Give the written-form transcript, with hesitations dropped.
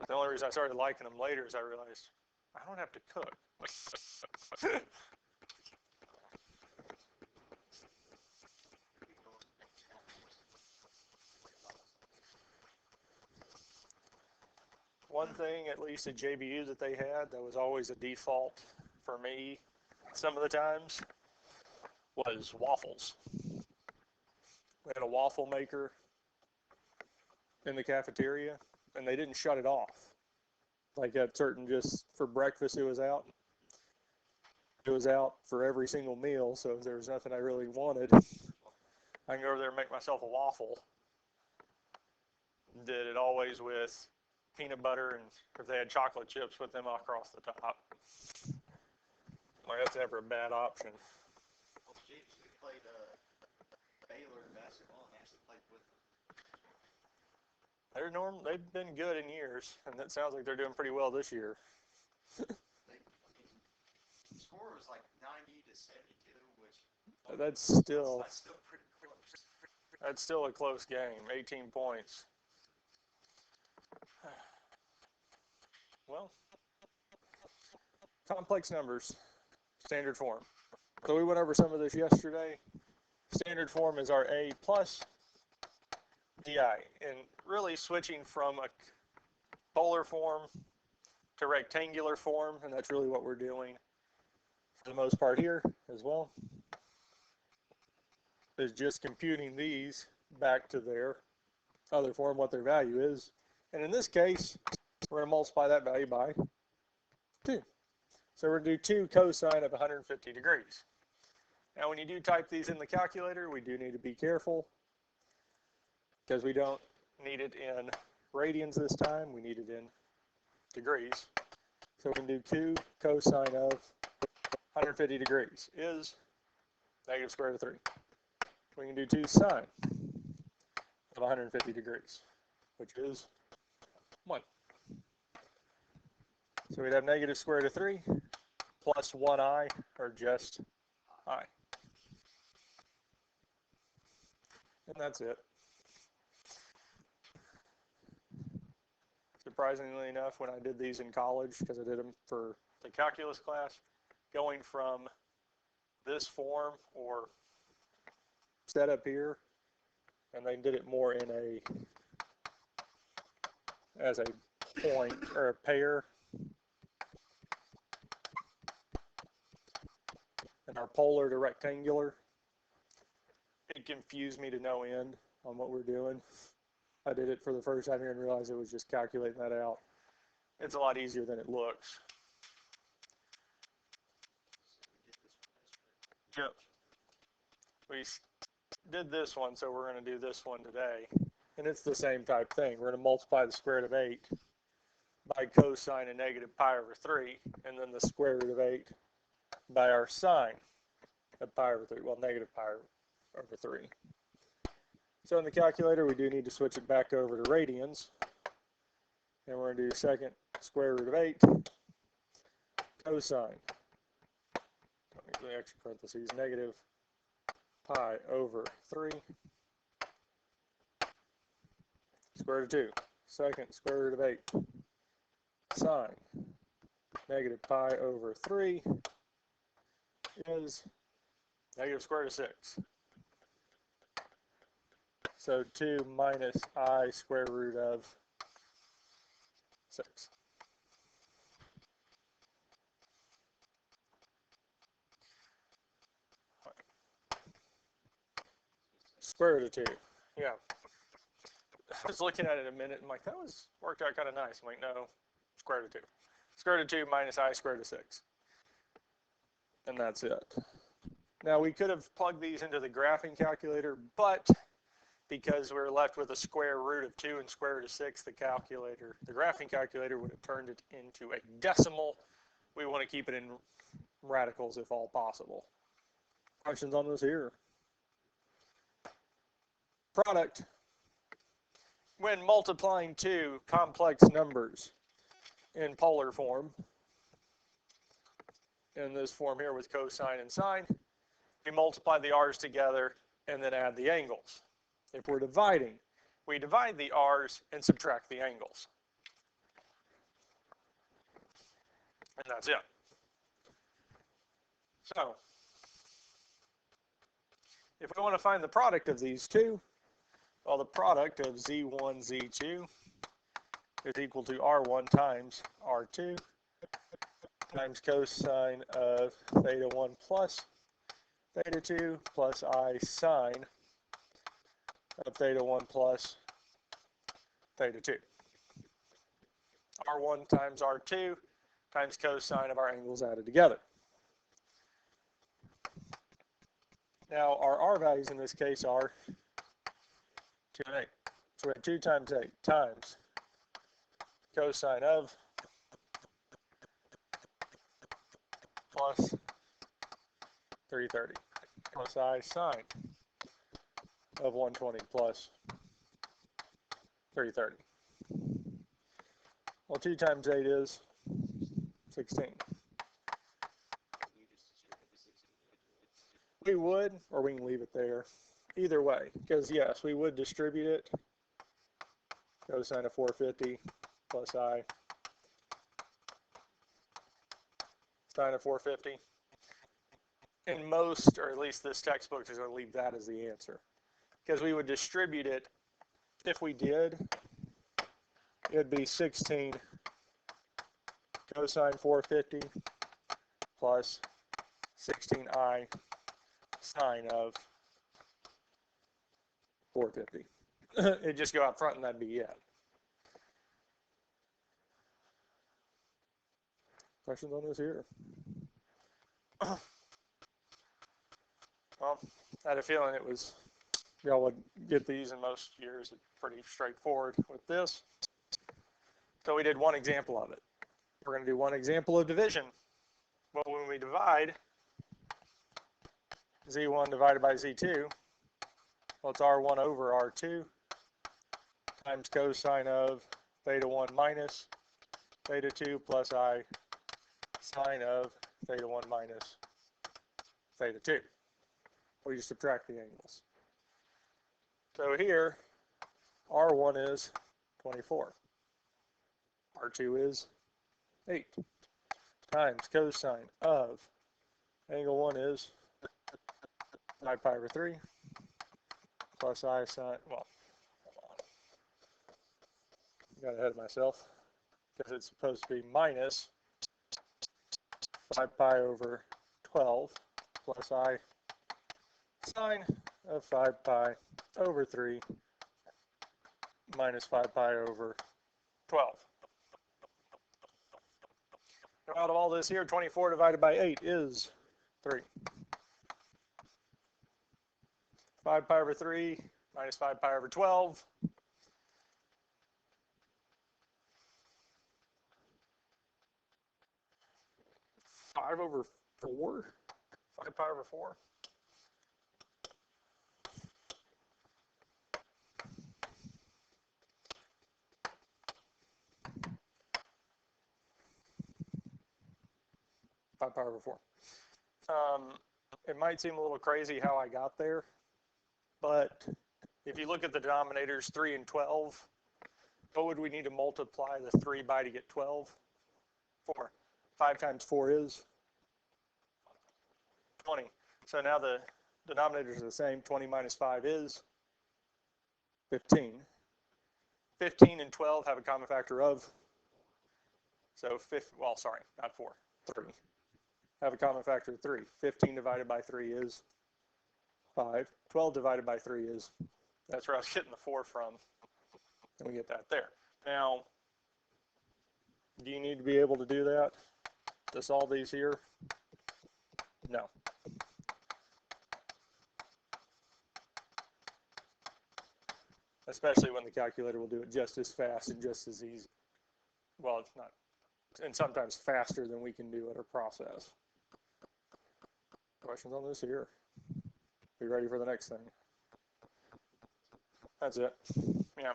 The only reason I started liking them later is I realized I don't have to cook. One thing, at least at JBU, that they had that was always a default for me some of the times was waffles. We had a waffle maker in the cafeteria, and they didn't shut it off. Like at certain, just for breakfast, it was out. It was out for every single meal, so if there was nothing I really wanted, I can go over there and make myself a waffle. Did it always with peanut butter, and if they had chocolate chips, put them across the top. Like, that's never a bad option. Well, Chiefs, we played Baylor in basketball and actually played with them. They've been good in years, and it sounds like they're doing pretty well this year. The score was like 90-72, which that's still pretty close. That's still a close game. 18 points. Well, complex numbers, standard form. So we went over some of this yesterday. Standard form is our A plus DI, and really switching from a polar form to rectangular form, and that's really what we're doing for the most part here as well, is just computing these back to their other form, what their value is. And in this case, we're going to multiply that value by 2. So we're going to do 2 cosine of 150 degrees. Now when you do type these in the calculator, we do need to be careful because we don't need it in radians this time. We need it in degrees. So we can do 2 cosine of 150 degrees is negative square root of 3. We can do 2 sine of 150 degrees, which is 1. So we'd have negative square root of 3 plus 1i, or just I. And that's it. Surprisingly enough, when I did these in college, because I did them for the calculus class, going from this form or setup here, and they did it more in as a point or a pair. And our polar to rectangular, it confused me to no end on what we're doing. I did it for the first time here and realized it was just calculating that out. It's a lot easier than it looks. Yep. We did this one, so we're going to do this one today. And it's the same type thing. We're going to multiply the square root of 8 by cosine of negative pi over 3, and then the square root of 8 by our sine of pi over 3, well, negative pi over 3. So in the calculator, we do need to switch it back over to radians. And we're going to do second square root of 8 cosine, the extra parentheses, negative pi over 3 square root of 2. Second square root of 8 sine negative pi over 3 is negative square root of 6. So 2 minus I square root of 6. Square root of 2. Yeah. I was looking at it a minute and I'm like, that worked out kind of nice. I'm like, no, square root of 2. Square root of 2 minus I square root of 6. And that's it. Now we could have plugged these into the graphing calculator, but because we're left with a square root of 2 and square root of 6, the graphing calculator would have turned it into a decimal. We want to keep it in radicals if all possible. Questions on this here? Product. When multiplying two complex numbers in polar form, in this form here with cosine and sine, we multiply the r's together and then add the angles. If we're dividing, we divide the r's and subtract the angles. And that's it. So, if we want to find the product of these two, well, the product of Z1, Z2 is equal to R1 times R2 times cosine of theta 1 plus theta 2 plus I sine of theta 1 plus theta 2. R1 times R2 times cosine of our angles added together. Now, our R values in this case are 2 and 8. So we have 2 times 8 times cosine of plus 330 plus I sine of 120 plus 330. Well, 2 times 8 is 16. We would, or we can leave it there. Either way, because yes, we would distribute it. Cosine of 450 plus I sine of 450. And most, or at least this textbook is going to leave that as the answer. Because we would distribute it, if we did, it'd be 16 cosine 450 plus 16I sine of 450. It'd just go out front and that'd be it. Questions on this here? Well, I had a feeling it was, y'all would get these in most years. It's pretty straightforward with this. So we did one example of it. We're going to do one example of division. Well, when we divide Z1 divided by Z2, well, it's R1 over R2 times cosine of theta 1 minus theta 2 plus I sine of theta 1 minus theta 2. We just subtract the angles. So here, R1 is 24. R2 is 8 times cosine of angle 1 is 5 pi over 3 plus I sine, well, got ahead of myself because it's supposed to be minus 5 pi over 12 plus I sine of 5 pi over 3 minus 5 pi over 12. Now out of all this here, 24 divided by 8 is 3. 5 pi over 3 minus 5 pi over 12. Five over 4? 5 pi over 4? Pi over 4. It might seem a little crazy how I got there, but if you look at the denominators 3 and 12, what would we need to multiply the 3 by to get 12? 4. 5 times 4 is 20. So now the denominators are the same. 20 minus 5 is 15. 15 and 12 have a common factor of, so 3. Have a common factor of 3. 15 divided by 3 is 5. 12 divided by 3 is, that's where I was getting the 4 from, and we get that there. Now, do you need to be able to do that to solve these here? No. Especially when the calculator will do it just as fast and just as easy. Well, it's not, and sometimes faster than we can do it or process. Questions on this here? Be ready for the next thing. That's it. Yeah.